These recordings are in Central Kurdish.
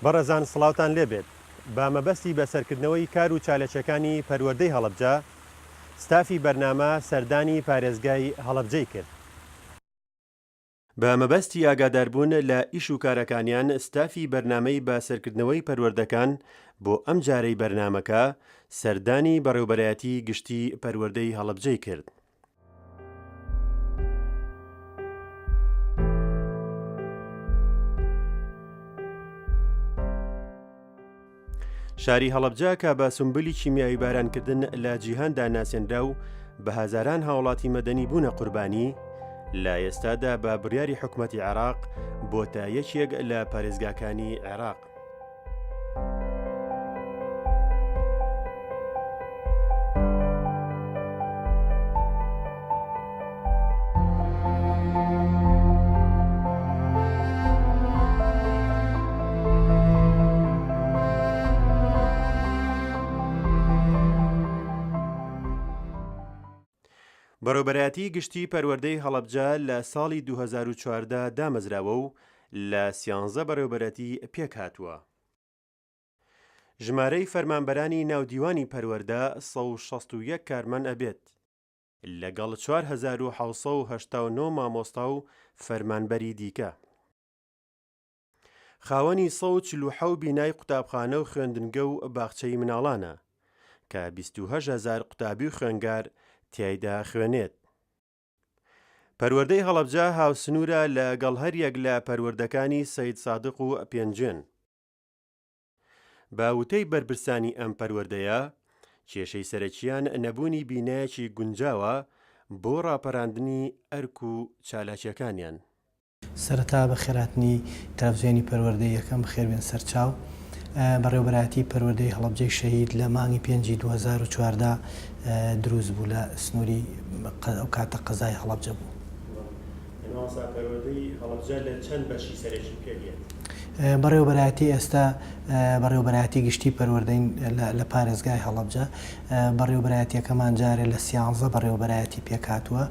بەڕێزان سڵاوتان لێبێت بە مەبەستی بەسەرکردنەوەی کار و چالەچەکانی پەروەردەی هەڵەبجە ستافی بەرنامە سەردانی پارێزگای هەڵەبجەی کرد. بە مەبەستی ئاگاداربوون لە ئیش و کارەکانیان ستافی بەرنامەی بەسەرکردنەوەی پەروەردەکان بۆ ئەم جارەی بەرنامەکە سەردانی بەڕێوەبەرایەتی گشتی پەروەردەی هەڵەبجەی کرد. شاری هەڵەبجە کە بە سنبولی کیمیایی بارانکردن لە جیهاندا ناسێنرا و بە هەزاران هاوڵاتی مەدەنی بوونە قوربانی، لە ئێستادا بە بڕیاری حکومەتی عێراق بۆتە یەکێک لە پارێزگاکانی عێراق. بەڕێوەبەرایەتی گشتی پەروەردەی هەڵەبجە لە ساڵی 2014 دامەزراوە و لە 13 بەڕێوەبەرەتی پێک هاتووە. ژمارەی فەرمانبەرانی ناودیوانی پەروەردە 161 کارمەند ئەبێت، لەگەڵ 4789 مامۆستا و فەرمانبەری دیکە. خاوەنی 147 بینای قوتابخانە و خوێندنگە و باخچەی مناڵانە کە 28000 قوتابی و خوێنگار تیایدا خوێنێت. پەروەردەی هەڵەبجە هاوسنوورە لەگەڵ هەر یەک لە پەروەردەکانی سەید سادق و پێنجێن. باوتەی برپرسانی ئەم پەروەردەیە کێشەی سەرەکیان نەبوونی بینایەکی گونجاوە بۆ ڕاپەڕاندنی ئەرک و چالاکیەکانیان. سەرەتا بە خێراتنی تەلەڤیزیۆنی پەروەردەی یەکەم بخێربێن سەرچاو. بەڕێوەبەرایەتی پەروەردەی هەڵەبجەی شەهید لە مانگی 5 2014 دروست بوو لە سنووری ئەو کاتە قەزای هەڵەبجە بوو. پەروەردەی هەڵەبجە لە چەند بەشی سەرەکی پێدێت؟ بەڕێوەبەرایەتی ئێستا بەڕێوەبەرایەتی گشتی پەروەردەی لە پارێزگای هەڵەبجە بەڕێوەبەرایەتیەکەمان جارێ لە 13 بەڕێوەبەرایەتی پێکهاتووە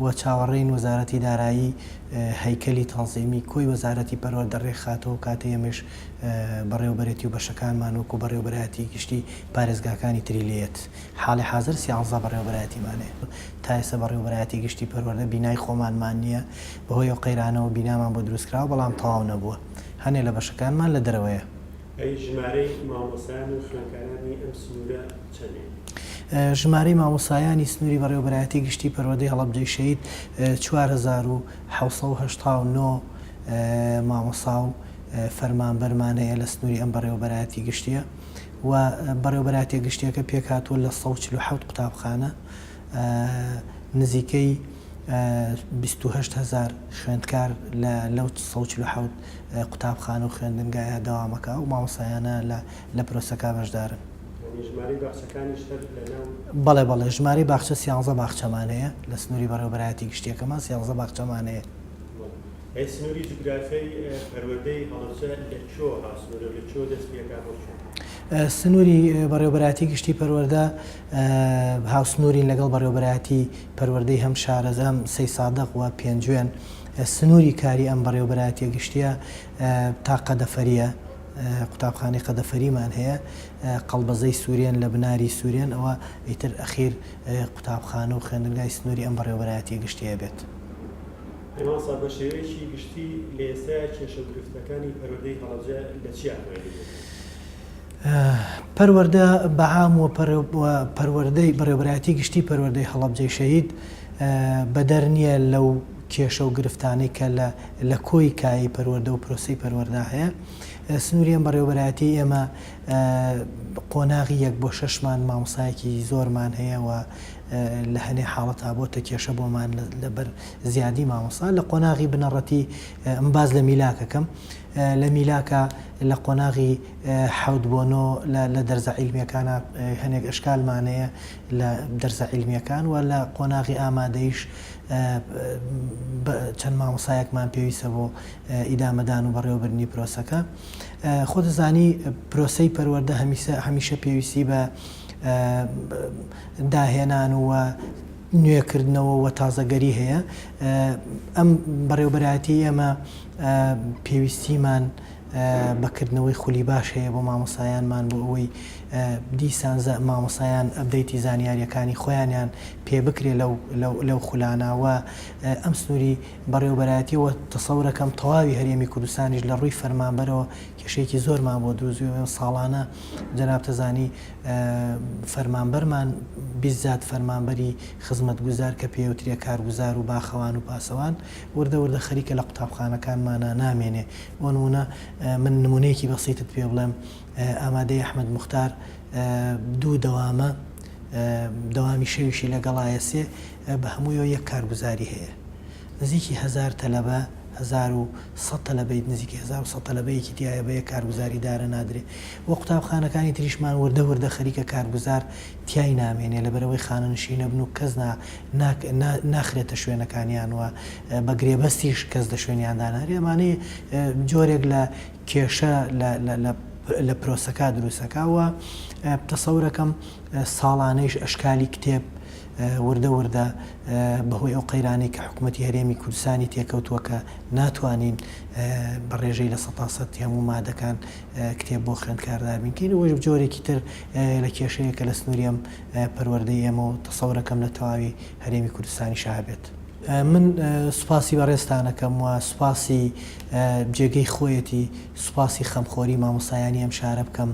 و چاوەڕێین وەزارەتی دارایی هەیکەلی تەنزیمی کۆی وەزارەتی پەروەردە ڕێکخاتەوە کاتێ ئێمەش بەڕێوەبەرێتی و بەشەکانمان وەکو بەڕێوەبەرایەتی گشتی پارێزگاکانی تریلێت. حاڵی حاضر 13 بەڕێوەبەرایەتیمانەیە. تا ئێستا بەڕێوەبەرایەتی گشتی پەروەردە بینای خۆمانمان نییە، بەهۆی ئەو قەیرانەوە بینامان بۆ دروستکراوە بەڵام تەواو نەبووە. هەنێ لە بەشەکانمان لە دەرەوەیە. ژمارەی مامۆسایان و خوێندکارانی ئەم سنوورە چەندێ؟ ژمارەی مامۆسایانی سنووری بەڕێوەبەرایەتی گشتی پەروەردەی هەڵەبجەی شەهید 4789 مامۆسا و فەرمانبەرمان هەیە لە سنووری ئەم بەڕێوەبەرایەتی گشتیە و بەڕێوەبەرایەتی گشتیەکە پێکهاتووە لە 147 قوتابخانە، نزیکەی 28000 خوێندکار لەو 147 قوتابخانە و خوێندنگایە داوامەکە و مامۆسایانە لە پرۆسەکە بەشدارن. بەڵێ بەڵێ ژمارەی باخچە 13 باخچەمان هەیە لە سنووری بەڕێوەبەرایەتی گشتیەکەمان 13 باخچەمان هەیە. سنووری جوگرافیای پەروەردەی هەڵەبجە لەکوێ هاسنوورە لەکوێ دەست پێکاتوە؟ سنووری بەڕێوەبەرایەتی گشتی پەروەردە هاوسنوورین لەگەڵ بەڕێوەبەرایەتی پەروەردەی هەم شارەزەم سەید سادق و پێنجوێن. سنووری کاری ئەم بەڕێوەبەرایەتی گشتیە تا قەدەفەریە، قوتابخانەی قەدەفەریمان هەیە، قەڵبەزەی سوورێن لە بناری سوورێن، ئەوە ئیتر ئەخیر قوتابخانە و خوێندنگای سنووری ئەم بەڕێوەبەرایەتی گشتیە بێت. ئێمەسا بە شێوەیەکی گشتی لە ئێستا کێشە و گرفتەکانی پەروەردەی هەڵەبجە لە چی ئاخوێنێت؟ پەروەردە بەعام و پەروەردەی بەڕێوەبەرایەتی گشتی پەروەردەی هەڵەبجەی شەهید بەدەر نییە لەو کێشە و گرفتانەی کە لە کۆی کایی پەروەردە و پرۆسەی پەروەردە هەیە. سنووری ئەم بەڕێوەبەرایەتی ئێمە قۆناغی 1 بۆ 6مان مامۆسایەکی زۆرمان هەیە و لە هەنێ حاڵەتا بۆتە کێشە بۆمان لەبەر زیادی مامۆسا. لە قۆناغی بنەڕەتی باز لە میلاکەکەم، لە میلاکە لە قۆناغی 7 بۆ 9 لە دەرزە عیلمیەکانە هەنێک ئەشکالمانەیە لە دەرزە عیلمیەکان و لە قۆناغی ئامادەیش چەند مامۆسایەکمان پێویستە بۆ ئیدامەدان و بەڕێوەبردنی پرۆسەکە. خۆ دەزانی پرۆسەی پەروەردە هەمیشە پێویستی بە داهێنان و نوێکردنەوە و تازەگەری هەیە. ئەم بەڕێوەبەرایەتی ئێمە پێویستیمان بەکردنەوەی خولی باش هەیە بۆ مامۆسایانمان بۆ ئەوەی دیسان مامۆسایان ئەبدەیتی زانیاریەکانی خۆیانیان پێ بکرێ لەو خولاناوە ئەم سنووری بەڕێوەبەرایەتیەوە تەسەورەکەم تەواوی هەرێمی کوردستانیش لە ڕووی فەرمانبەرەوە کێشەیەکی زۆرمان بۆ دروستوی ساڵانە جەناب تەزانی فەرمانبەرمان بیزات فەرمانبەری خزمەتگوزار کە پێوترێ کارگوزار و باخەوان و پاسەوان وردە خەریکە لە قوتابخانەکانمانە نامێنێ بۆ نمونە من نمونەیەکی بەسیتت پێ بڵێم ئامادەی ئەحمەد موختار دوو دەوامی شەویشی لەگەڵایە سێ بە هەموویەوە یەک کارگوزاری هەیە نزیکی 1000 تەلەبە 1100 تەلەبەی نزیکی 1100 تەلەبەیەکی تایە بە یەک کارگوزاری دارە نادرێ وە قوتابخانەکانی تریشمان وردە خەریکە کارگوزار تیای نامێنێ لەبەرەوەی خانەنشینە بن و کەس ناخرێتە شوێنەکانیان وە بە گرێبەستیش کەس لە شوێنیاندا نارێ ئەمانەی جۆرێک لە کێشە لە پرۆسەکە دروستەکەوە تەسەورەکەم ساڵانەیش ئەشکالی کتێب وردە بەهۆی ئەو قەیرانەی کە حکوومەتی هەرێمی کوردستانی تێکەوتووە کە ناتوانین بە ڕێژەی لە 100% هەموو مادەکان کتێب بۆ خوێندکاردار بینکەین وەش جۆرێکی تر لە کێشەیەکە لە سنووری ئەم پەروەردەی ئێمە و تەسەورەکەم لە تەواوی هەرێمی کوردستانی شابێت. من سوپاسی بەڕێستانەکەم وە سوپاسی جێگەی خۆیەتی سوپاسی خەمخۆری مامۆسایانی ئەم شارە بکەم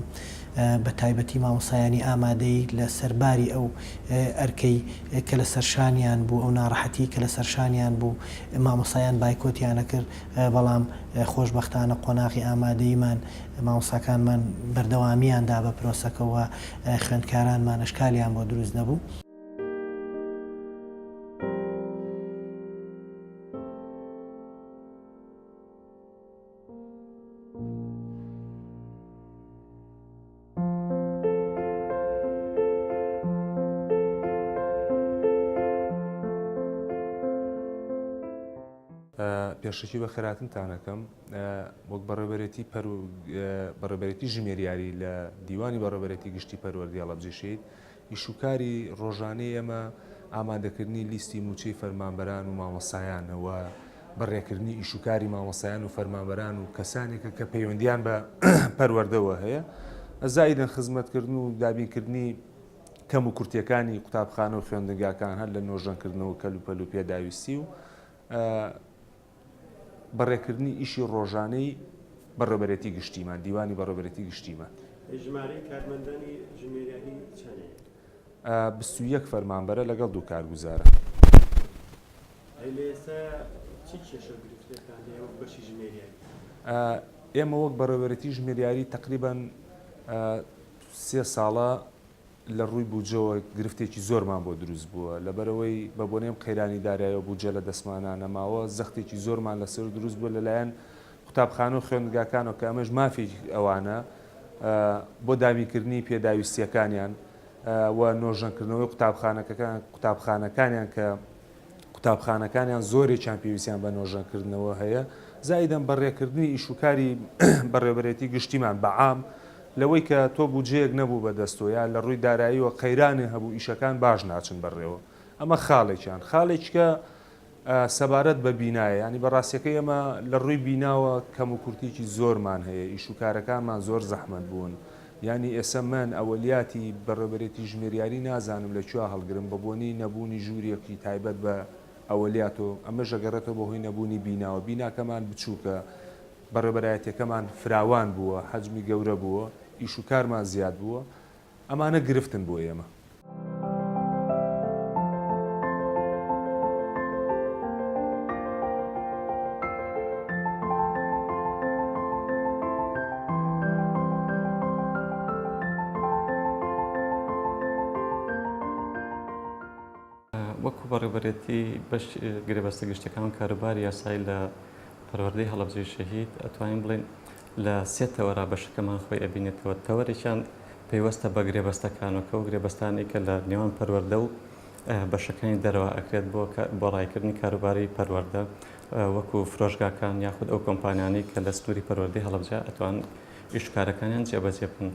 بە تایبەتی مامۆسایانی ئامادەی لە سەرباری ئەو ئەرکەی کە لە سەرشانیان بوو ئەو ناڕەحەتی کە لە سەرشانیان بوو مامۆسایان بایکۆتیانە کرد بەڵام خۆشبەختانە قۆناغی ئامادەیمان مامۆساکانمان بەردەوامیاندا بە پرۆسەکەەوە خوێندکارانمان ئەشکالیان بۆ دروست نەبوو. پێشەکی بە خێراتنتانەکەم وەک بەڕێبەرێتی ژمێریاری لە دیوانی بەڕێبەرێتی گشتی پەروەردەی هەڵەبجێشێت ئیشوکاری ڕۆژانەی ئەمە ئامادەکردنی لیستی موچەی فەرمانبەران و مامۆسایانەوە بەڕێکردنی ئیشوکاری مامۆسایان و فەرمانبەران و کەسانێکە کە پەیوەندیان بە پەروەردەوە هەیە زائیدەن خزمەتکردن و دابینکردنی کەم و کورتیەکانی قوتابخانە و خوێندنگاکان هەر لە نۆژەنکردنەوە کەلوپەل و پێداویستی و بەڕێکردنی ئیشی ڕۆژانەی بەڕێبەرێتی گشتیمان دیوانی بەڕێبەرێتی گشتیمان ژمارەی کارمەندانی ژمێریاری چەندێک 21 فەرمانبەرە لەگەڵ دوو کارگوزارە. بەشی ژمێریاری ئێمە وەک بەڕێبەرێتی ژمێریاری تقریبان 3 ساڵە لە ڕووی بوجەوە گرفتێکی زۆرمان بۆ دروست بووە لەبەرەوەی بە بۆنێم قەیرانی دارایەوە بوجە لە دەستمانە نەماوە زەختێکی زۆرمان لەسەر دروست بووە لەلایەن قوتابخانە و خوێندنگاکانەوە کە ئەمەش مافی ئەوانە بۆ دابینکردنی پێداویستیەکانیان و نۆژەنکردنەوەی قوتابخانەکانیان کە قوتابخانەکانیان زۆرێکیان پێویستیان بە نۆژەنکردنەوە هەیە زائیدەن بەڕێکردنی ئیشوکاری بەڕێبەرێتی گشتیمان بەعام لەوەی کە تۆ بودجەیەک نەبوو بەدەستۆیان لە ڕووی داراییەوە قەیرانی هەبوو ئیشەکان باش ناچن بەڕێوە ئەمە خاڵێکیان خاڵێککە سەبارەت بە بینایە ینی بەڕاستیەکەی ئەمە لە ڕووی بیناوە کەم و کورتێکی زۆرمان هەیە ئیشوکارەکانمان زۆر زەحمەت بوون ینی ئێستا من ئەوەلیاتی بەڕێبەرێتی ژمێریاری نازانم لەکوێ هەڵگرم بە بۆنی نەبوونی ژوورێکی تایبەت بە ئەوەلیاتۆ ئەمە ژەگەڕێتەوە بەهۆی نەبوونی بیناوە بیناکەمان بچووکە بەڕێبەرایەتەکەمان فراوان بووە حەجمی گەورە بووە ئیشوکارمان زیاد بووە ئەمانە گرفتن بۆ ئێمە. وەکو بەڕێبەرێتی بەش گرێبەستە گشتەکان کاروباری یاسایی لە پەروەردەی هەڵەبجەی شەهید ئەتوانین بڵێن لە 3 تەوەرا بەشەکەمان خۆی ئەبینێتەوە تەوەرێکیان پەیوەستە بە گرێبەستەکانەوە و گرێبەستانی کە لە نێوان پەروەردە و بەشەکانی دەرەوە ئەکرێت بۆ ڕایکردنی کاروباری پەروەردە وەکو فرۆشگاکان یاخود ئەو کۆمپانیانی کە لە سنووری پەروەردەی هەڵەبجە ئەتوان ئیشکارەکانیان جێبەجێ بکەن.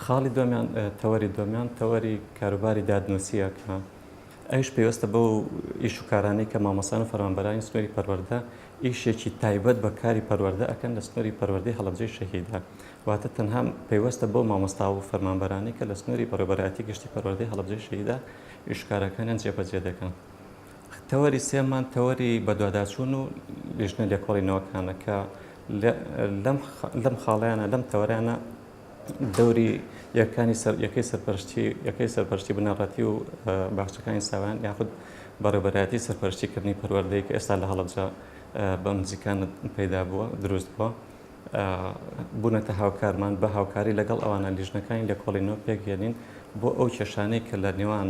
خاڵی دومیان تەوەری دومیان تەوەری کاروباری دادنووسیە کە ئەوش پێوەستە بەو ئیش و کارانەی کە مامۆستان و فەرمانبەرانی سنووری پەروەردە ئیشێکی تایبەت بە کاری پەروەردە ئەکەن لە سنووری پەروەردەی هەڵەبجەی شەهیددا واتە تەنها پێوەستە بۆ مامۆستا و فەرمانبەرانی کە لە سنووری بەڕێوەبەرایەتی گشتی پەروەردەی هەڵەبجەی شەهیددا ئیشکارەکانیان جێبەجێ دەکەن. تەوەری سێمان تەوەری بەدواداچوون و لیژنە لێکۆڵینەوەکانە کە لەم خاڵیانە لەم تەوەریانە دەوری یەکەی سەرپەرشتی بنەڕەتی و باخچەکانی ساوان یاخود بەڕێوەبەرایەتی سەرپەرشتیکردنی پەروەردەی کە ئێستا لە هەڵەبجە بە نزیکانت پەیدا بووە دروست بووە بوونەتە هاوکارمان بە هاوکاری لەگەڵ ئەوانە لیژنەکانی لێکۆڵینەوە پێکهێنین بۆ ئەو کێشانەی کە لە نێوان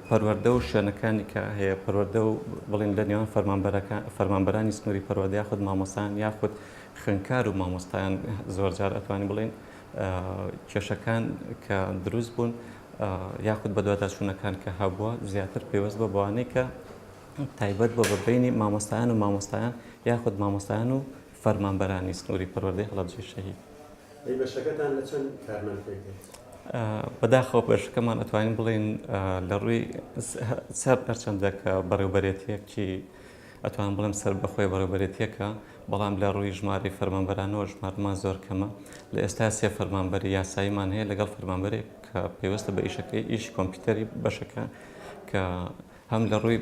پەروەردە و شوێنەکانی کە هەیە پەروەردە و بڵین لە نێوان فەرمانبەرانی سنووری پەروەردە یاخود مامۆستایان یاخود خوێندکار و مامۆستایان زۆر جار ئەتوانین بڵین کێشەکان کە دروست بوون یاخود بەدواداچوونەکان کە هەبووە زیاتر پێوەست بە بەوانەی کە تایبەت بۆ بەبینی مامۆستایان یاخود مامۆستایان و فەرمانبەرانی سنووری پەروەردەی هەڵەبجەی شەهید. بەشەکەتان لە چەند کارمان پێکرد؟ بەداخەوە بەشەکەمان ئەتوانین بڵین لە ڕووی سەر هەرچەندێکە بەڕێوەبەرێتیەکی ئەتوان بڵێم سەر بەخۆی بەڕێوەبەرێتیەکە بەڵام لە ڕووی ژماری فەرمانبەرانەوە ژمارەمان زۆر کەمە لە ئێستا سێ فەرمانبەری یاساییمان هەیە لەگەڵ فەرمانبەرێک کە پێوەستە بە ئیشەکەی ئیش کۆمپیوتەری بەشەکە کە هەم لە ڕووی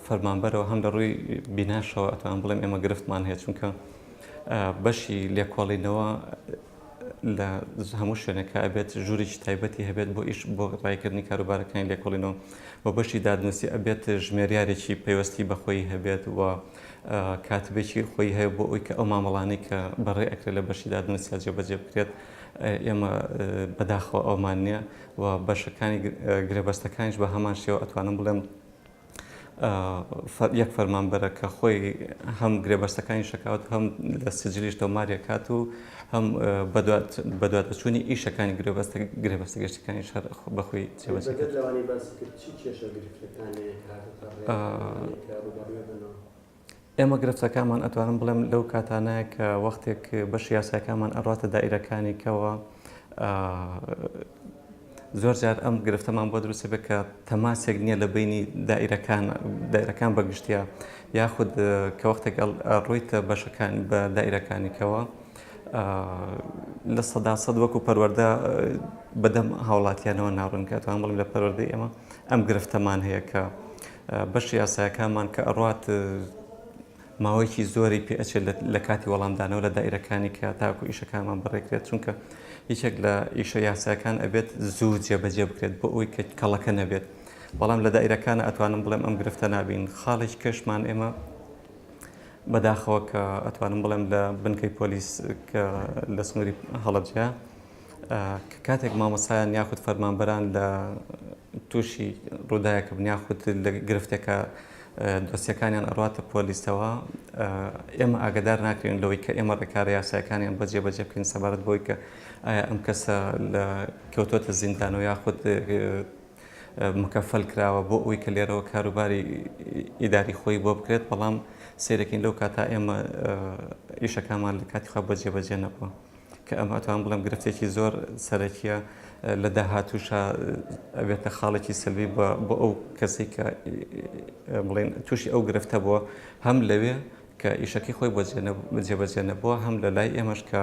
فەرمانبەرەوە هەم لە ڕووی بیناشەوە ئەتوان بڵێم ئێمە گرفتمان هەیە چونکە بەشی لێکۆڵینەوە لە هەموو شوێنەکە ئەبێت ژوورێکی تایبەتی هەبێت بۆ ئیش بۆ ڕایکردنی کاروبارەکانی لێکۆڵینەوە بۆ بەشی دادنووسی ئەبێت ژمێریارێکی پێوەستی بەخۆی هەبێت و کاتبێکی خۆی هەیە بۆ ئەوی کە ئەو مامەڵانەی کە بەڕێ ئەکرێت لە بەشی دادنووسیا جێبەجێ بکرێت ئێمە بەداخەوە ئەومان نییە و بەشەکانی گرێبەستەکانیش بە هەمان شێوە ئەتوانم بڵێم یەک فەرمانبەرە کە خۆی هەم گرێبەستەکانی شکاوت هەم لە سجلیش تۆماریەکات و هەم بەدوادەچوونی ئیشەکانی گرێبەستە گەشتەکانی شەر بەخۆی جێبەجێ ئێمە گرفتەکانمان ئەتوانم بڵێم لەو کاتانەیە کە وەختێک بەش یاساکانمان ئەڕاتە دائیرەکانی کەوە زۆر جار ئەم گرفتەمان بۆ دروستە بێت کە تەماسێک نییە لە بینی دائیرەکان بەگشتیا یاخود کە وەختێک ڕوویتە بەشەکان بە دائیرەکانیکەوە لە سەداسەد وەکو پەروەردە بەدەم هاوڵاتیانەوە ناڕوون کە ئەتوان بڵێم لە پەروەردەی ئێمە ئەم گرفتەمان هەیە کە بەشی یاسایەکانمان کە ئەڕات ماوەیەکی زۆری پێ ئەچێت لە کاتی وەڵامدانەوە لە دائیرەکانی کە تاکو ئیشەکانمان بەڕێکرێت چونکە هیچێک لە ئیشە یاسایەکان ئەبێت زوو جێبەجێ بکرێت بۆ ئەوی کە کەڵەکە نەبێت بەڵام لە دائیرەکانە ئەتوانم بڵێم ئەم گرفتە نابین خاڵێک کەشمان ئێمە بەداخەوە کە ئەتوانم بڵێم لە بنکەی پۆلیس کە لە سنووری هەڵەبجە کە کاتێک مامۆسایان یاخود فەرمانبەران لە تووشی ڕووداوێکە بن یاخود لە گرفتێکە دۆسیەکانیان ئەڕاتە پۆلیسەوە ئێمە ئاگدار ناکرین لەوەی کە ئێمە ڕێکارە یاسایەکانیان بەجێبەجێ بکەین سەبارەت بۆی کە ئایا ئەم کەسە لە کەوتۆتە زیندانەوە یاخود مکەفەل کراوە بۆ ئەوی کە لێرەوە کاروباری ئیداری خۆی بۆ بکرێت بەڵام سیرەکەین لەو کاتا ئێمە ئیشەکانمان لە کاتی خوا بەجێبەجێ نەبووە کە ئەمە ئەتوان بڵێم گرفتێکی زۆر سەرەکیە لە داهاتووشە ئەبێتە خاڵێکی سلبی بۆ ئەو کەسی کە بڵێن تووشی ئەو گرفتە بووە هەم لەوێ کە ئیشەکەی خۆی بەجێبەجێ نەبووە هەم لە لای ئێمەش کە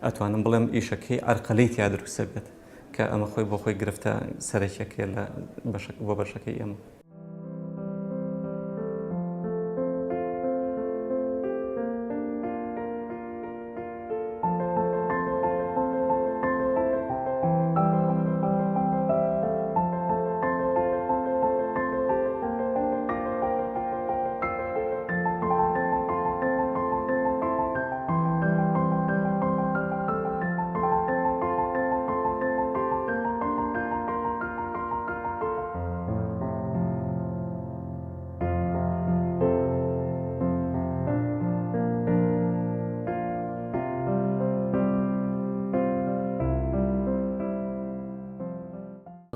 ئەتوانم بڵێم ئیشەکەی ئەرقەلەی تیا دروستە بێت کە ئەمە خۆی بۆ خۆی گرفتە سەرەکیەکە بۆ بەشەکەی ئێمە.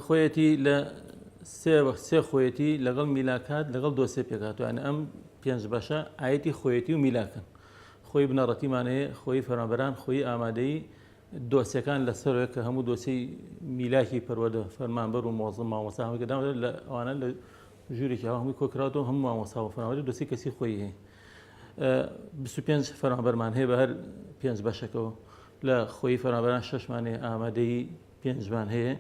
خۆیەتی لە سێ خۆیەتی لەگەڵ میلاکات لەگەڵ دۆسێ پێکاتوانە ئەم پێنج بەشە ئاەتی خۆیەتی و میلاکن خۆی بنەڕەتیمانەیە خۆی فەرمانبەران خۆی ئامادەی دۆسیەکان لەسەرەوە کە هەموو دۆسی میلاکی پەروەردە فەرمانبەر و مۆزم مامۆستا کەدا لە ئەوانە لە ژوورێکی هەمووی کۆکراتەوە هەموو مامۆستا و فەرمانبەری دۆسی کەسی خۆی هەیە 25 فەرمانبەرمان هەیە بە هەر 5 بەشەکەەوە لە خۆی فەرمانبەران 6مان هەیە ئامادەی 5مان هەیە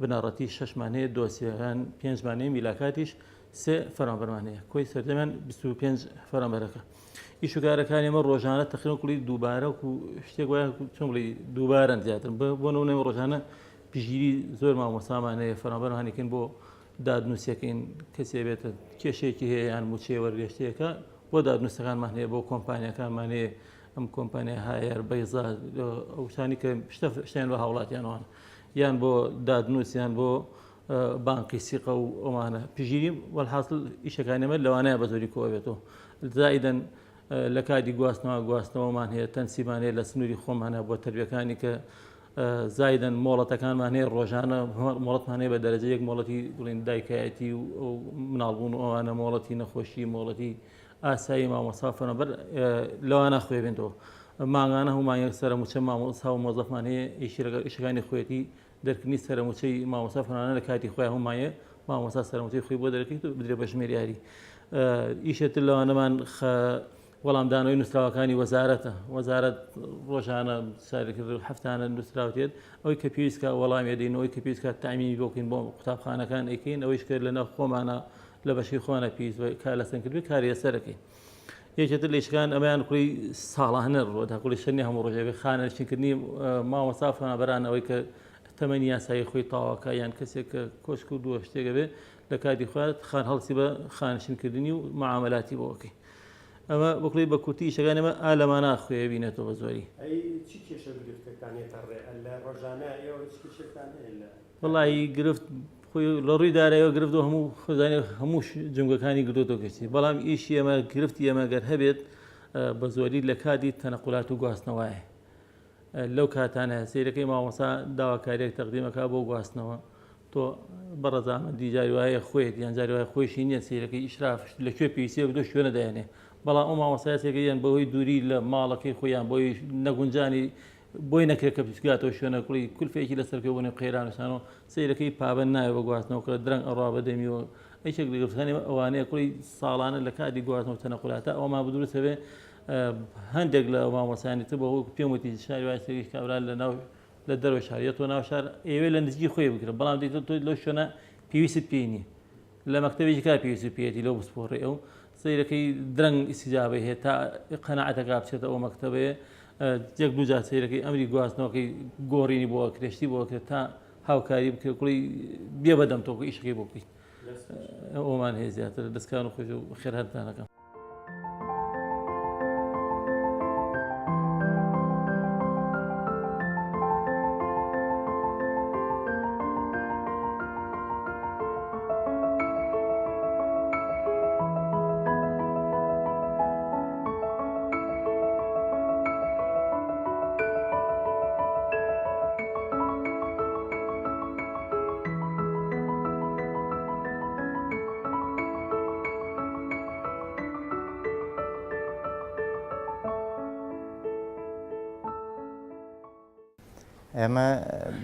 بنەڕەتی 6مان هەیە دۆسیەکان 5مان هەیە میلاکاتیش 3 فەرمانبەرمان هەیە کۆی سەردەمیان 25 فەرمانبەرەکە ئیشوکارەکانی ئەمە ڕۆژانە تەقریبا کوڵی دووبارە و شتێک وایە چۆن بڵێ دووبارەن زیاتر بۆ نمونە ڕۆژانە پژگیری زۆر مامۆستامان هەیە فەرمانبەرهانێکن بۆ دادنووسەکەین کەسێ بێتە کێشێکی هەیە یان موچێ وەرگەشتەیەەکە بۆ دادنووسەکانمان هەیە بۆ کۆمپانیەکانمان هەیە ئەم کۆمپانیا هایر بەیزا ئەوشانی کە شتیان بە هاوڵاتیانوان یان بۆ دادنووسیان بۆ بانقی سیقە و ئەوانە پژگیری وەڵحاصل ئیشەکانیمە لەوانەیە بە زۆری کۆ بێتەوە زائیدەن لە کاتی گواستنەوەمان هەیە تەنسیمان هەیە لە سنووری خۆمانە بۆ تربیەکانی کە زایدەن مۆڵەتەکانمان هەیە ڕۆژانە مۆڵەتمان هەیە بە دەرەجە یەک مۆڵەتی بڵین دایکایەتی و مناڵبوون و ئەوانە مۆڵەتی نەخۆشی مۆڵەتی ئاسایی مامۆستا فەرمانبەر لەوانە خوێ بێنەوە ماگانە هەمومان سەرموچە مامۆستا و مۆزەفمان هەیە ئیشەکانی خۆیەتی دەرکردنی سەرموچەی مامۆستا فەرمانبەر لە کاتی خۆیان هەمایە مامۆستا سەرموچەی خۆی بۆ دەرکەیت و بدرێ بە ژمێریاری ئیشێتر لەوانەمان وەڵامدانەوەی نووسراوەکانی وەزارەت ڕۆژانە هەفتانە نووسراوتێت ئەوەی کە پێویستکە وەڵامی دەین ئەوەی کە پێویستکە تامینی بۆکەین بۆ قوتابخانەکان ئەیکەین ئەوەیش کرد لەناو خۆمانە لە بەشی خۆمانە پێویست کار لەسەرکردوی کاری لەسەرەکەین یەکێتر لە ئیشەکان ئەمەیان کوڕی ساڵانە ڕۆدا کوڵی شەرنی هەموو ڕۆژێک خانەشینکردنی مامۆستا فەرمانبەران ئەوەی کە تەمەنی یاسایی خۆی تاواکە یان کەسێک کە کۆچ کردووە شتێکە بێ لە کاتی خۆیان خان هەڵسی بە خانشینکردنی و معاملاتی بۆکەی ئەمە بکڵی بە کورتی شەکان ئەمە ئالەمانە خوێ بینێتەوە بە زۆری وڵی گرفت خۆی لە ڕووی دارایەوە گرفت و هەموو خزانێ هەموو جنگەکانی گرتۆ کەسی بەڵام ئیشی ئەمە گرفتی ئەمە گەر هەبێت بە زۆری لە کاتی تەنەقولات و گواستنەوەیە لەو کاتانە سیرەکەی مامۆستا داواکاریێک تەقدیمەکە بۆ گواستنەوە تۆ بەڕەزامەندی جاری وایە خۆیت یان جاری وایە خۆشی نییە سیرەکەی ئیشراف لەکوێ پێویستە بدۆ شوێنە دایانێ بەڵام ئەو مامۆستایەکەیان بەهۆی دووری لە ماڵەکەی خۆیان بۆی نەگونجانی بۆی نەکرێت کە پێگاتەوە شوێنە کوڵی کولفێکی لەسەرکەوتنی قەیرانشانەوە سیرەکەی پابەن ناوێ بە گواستنەوە کە درەنگ ئەڕوا بەدەمیەوە ئەیشێک لە گرفتەکانی ئەوانەیە کوڵی ساڵانە لە کاتی گواستنەوە تەنەقولاتە ئەومان بدروست هەبێ هەندێک لە مامۆستایانی تر بەهۆی پێم وتی شاری وای سەری کابرا لە دەرەوە شاریەتەوە ناو شار ئێوێ لە نزیکی خۆی بکرێت بەڵام دیتە تۆ لەو شوێنە پێویست پێی نییە لە مەکتەبێکی کار پێویست پێێتی لەو بسپۆڕی ئەو سیرەکەی درەنگ ئیسیجابەی هەیە تا قەنەعەتەکە بچێتە ئەو مەکتەبەیە یەک دوو جار سیرەکەی ئەمری گواستنەوەکەی گۆڕینی بۆ کرێشتی بۆ کرێت تا هاوکاری بکرێت کوڵی بێ بەدەم تۆکە ئیشەکەی بۆ بکەیت ئەومان هەیە زیاتر دەستکان و خۆش و خێرهاتدانەکەم ئێمە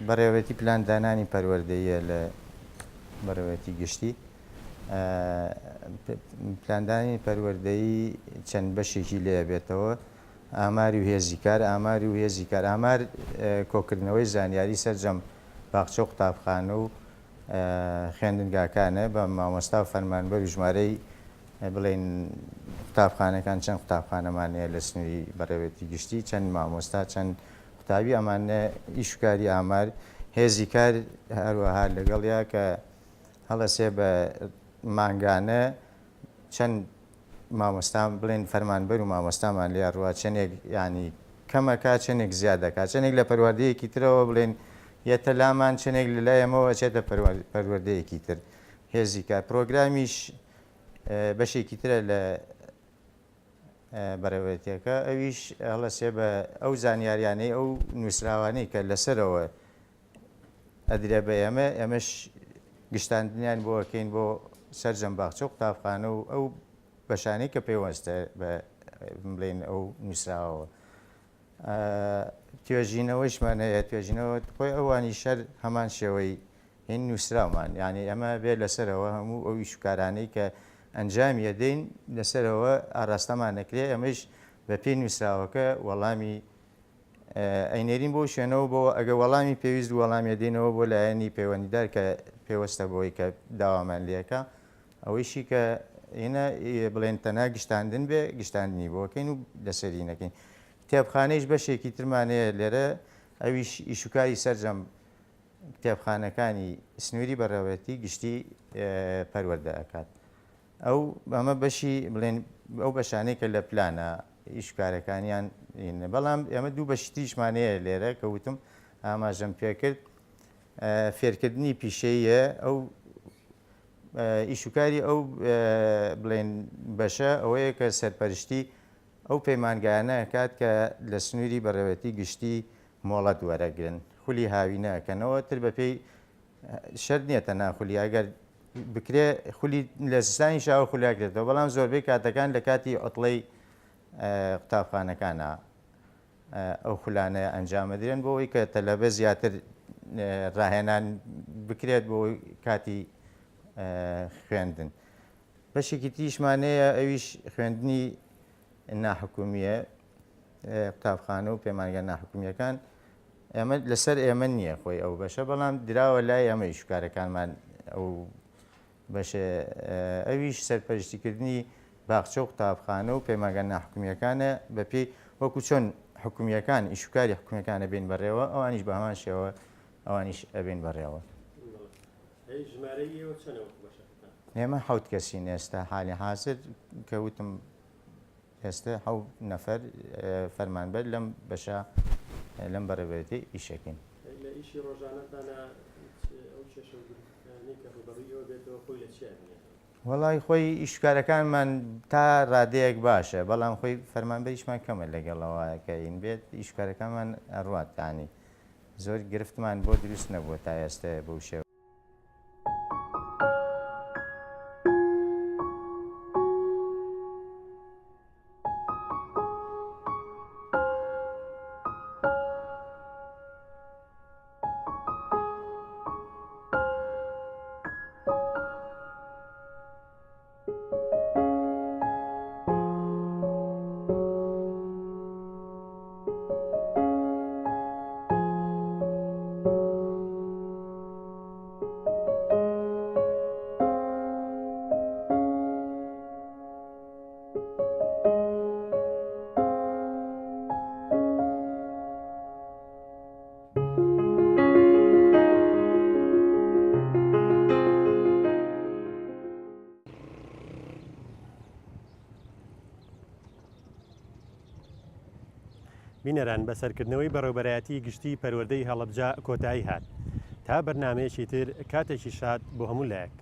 بەڕێوەتی پلاندانانی پەروەردەیە لە بەڕێوەتی گشتی پلاندانی پەروەردەیی چەند بەشێکی لێ بێتەوە ئاماری و هێزی کار ئامار کۆکردنەوەی زانیاری سەرجەم باخچە و قوتابخانە و خوێندنگاکانە بە مامۆستا و فەرمانبەر و ژمارەی بڵێن قوتابخانەکان چەند قوتابخانەمانەیە لە سنووری بەڕێوەتی گشتی چەند مامۆستا چەند قوتابی ئەمانە ئیشکاری ئامار هێزی کار هەروەها لەگەڵیا کە هەڵەسێ بە مانگانە چەند مامۆستان بڵێن فەرمانبەر و مامۆستامان لێ ڕوا چەندێک ینی کەمەکە چەندێک زیاد دەکات چەندێک لە پەروەردەیەکی ترەوە بڵێن یەتە لامان چەندێک لە لایەمەوە چێتە پەروەردەیەکی تر هێزی کار پرۆگرامیش بەشێکی ترە لە بەڕێوەتیەکە ئەویش هەڵەسێ بە ئەو زانیاریانەی ئەو نووسراوانەی کە لەسەرەوە ئەدرێ بە ئێمەش گشتاندنیان بۆکەین بۆ سەرجەم باخچە و قوتابخانە و ئەو بەشانەی کە پێوەستە بە بڵێن ئەو نووسراوەوە توێژینەوەیشمانەیە توێژینەوە خۆی ئەوانی شەر هەمان شێوەی هین نووسراومان یعنی ئەمە بێ لەسەرەوە هەموو ئەوی شکارانەی کە ئەنجامی ئەدەین لەسەرەوە ئاراستەمان نەکرێ ئەمەش بە پێی نووسراوەکە وەڵامی ئەینێرین بۆ شوێنەوە بۆ ئەگە وەڵامی پێویست وەڵامی دێنەوە بۆ لایەنی پەیوەندیدار کە پێوەستە بۆی کە داوامان لێەکە ئەوەیشی کە ئێنە بڵێن تەنها گشتاندن بێ گشتاندنی بۆکەین و لەسەری نەکەین کتێبخانەیش بەشێکی ترمانەیە لێرە ئەویش ئیشوکاری سەررجەم کتێبخانەکانی سنووری بەڕێوەتی گشتی پەروەردە ئەکات ئەو ئەمە بەشی بڵێن ئەو بەشانەی کە لە پلانە ئیشکارەکانیان بەڵام ئێمە دوو بەشتیشمانەیە لێرە کەوتم ئاماژەم پێکرد فێرکردنی پیشەیە ئەو ئیشوکاری ئەو بڵێن بەشە ئەوەیە کە سەرپەرشتی ئەو پەیمانگایانە کات کە لە سنووری بەڕێوەتی گشتی مۆڵەت وەرەگرن خولی هاوینەکەنەوە تر بە پێی شەر نییە تەنها خولی ئەگەر بکرێ خولی لە سستانی شاوە خولیاکرێتەوە بەڵام زۆربەی کاتەکان لە کاتی ئۆتڵەی قوتابخانەکانە ئەو خولانە ئەنجامەدرێن بۆ ئەوی کە تەلەبە زیاتر ڕاهێنان بکرێت بۆ کاتی خوێندن بەشێکی تریشمانەیە ئەویش خوێندنی ناحکومیە قوتابخانە و پەیمانگە ناحکومیەکان ئێمە لەسەر ئێمە نییە خۆی ئەو بەشە بەڵام دراوە لای ئەمە ئیشکارەکانمان ئەو بەشە ئەویش سەرپەرشتیکردنی باخچە و قوتابخانە و پەیمانگە ناحکومیەکانە بە پێی وەکو چۆن حکومیەکان ئیشوکاری حکومیەکانە بین بەڕێوە ئەوانیش بە هەمان شێوە ئەوانیش ئەبین بەڕێوە ئێمە حەوت کەسین ئێستا حالی حازر کەوتم ئێستا حەوت نەفەر فەرمانبەر لەم بەشە لەم بەڕێوەتی ئیشەکەین وەڵی خۆی ئیشکارەکانمان تا ڕادەیەک باشە بەڵام خۆی فەرمانبەریشمان کەمە لەگەڵەوەکەین بێت ئیشکارەکانمان ئەڕواتانی زۆر گرفتمان بۆ دروست نەبووە تا ئێستا بەو شێوە بینەران بەسەرکردنەوەی بەڕێوەبەرایەتی گشتی پەروەردەی هەڵەبجە کۆتایی هات تا بەرنامەیەکی تر کاتێکی شاد بۆ هەموو لایەک